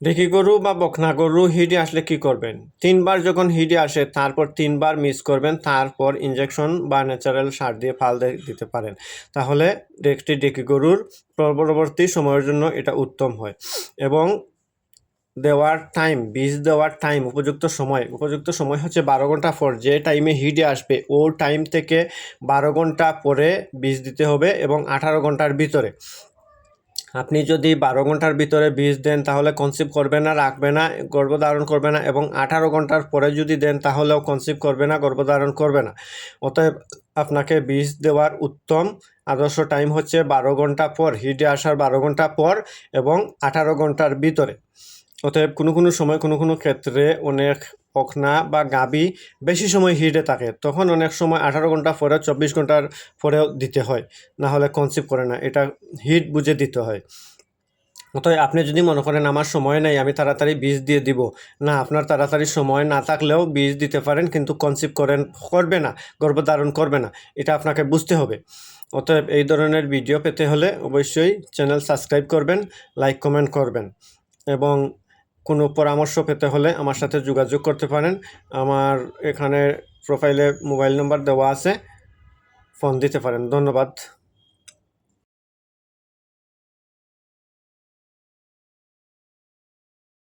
ঢেকি গরু বা বকনা গরু হিটে আসলে কি করবেন? ৩ বার যখন হিটে আসে তারপর ৩ বার মিস করবেন, তারপর ইনজেকশন বা ন্যাচারাল সার দিয়ে ফাল দিতে পারেন। তাহলে একটি ঢেকি গরুর পরবর্তী সময়ের জন্য এটা উত্তম হয়। এবং দেওয়ার টাইম, বীজ দেওয়ার টাইম, উপযুক্ত সময় হচ্ছে ১২ ঘন্টা পর। যে টাইমে হিটে আসবে ও টাইম থেকে ১২ ঘন্টা পরে বীজ দিতে হবে এবং ১৮ ঘন্টার ভিতরে। আপনি যদি ১২ ঘন্টার ভিতরে বীজ দেন তাহলে কনসিভ করবে না, রাখবে না, গর্ভধারণ করবে না, এবং ১৮ ঘন্টার পরে যদি দেন তাহলেও কনসিভ করবে না, গর্ভধারণ করবে না। অতএব আপনাকে বীজ দেওয়ার উত্তম আদর্শ টাইম হচ্ছে ১২ ঘন্টা পর, হিটে আসার ১২ ঘন্টা পর এবং ১৮ ঘন্টার ভিতরে। অতএব কোনো সময় কোনো ক্ষেত্রে অনেক বকনা বা গাভী বেশি সময় হিটে থাকে, তখন অনেক সময় ১৮ ঘন্টা পরে, ২৪ ঘন্টার পরেও দিতে হয়, না হলে কনসিভ করে না। এটা হিট বুঝে দিতে হয়। অতএব আপনি যদি মনে করেন আমার সময় নেই, আমি তাড়াতাড়ি বীজ দিয়ে দিব, না, আপনার তাড়াতাড়ি সময় না থাকলেও বীজ দিতে পারেন, কিন্তু কনসিভ করবে না, গর্ভধারণ করবে না, এটা আপনাকে বুঝতে হবে। অতএব এই ধরনের ভিডিও পেতে হলে অবশ্যই চ্যানেল সাবস্ক্রাইব করবেন, লাইক কমেন্ট করবেন, এবং কোনো পরামর্শ পেতে হলে আমার সাথে যোগাযোগ করতে পারেন। আমার এখানে প্রোফাইলে মোবাইল নম্বর দেওয়া আছে, ফোন দিতে পারেন। ধন্যবাদ।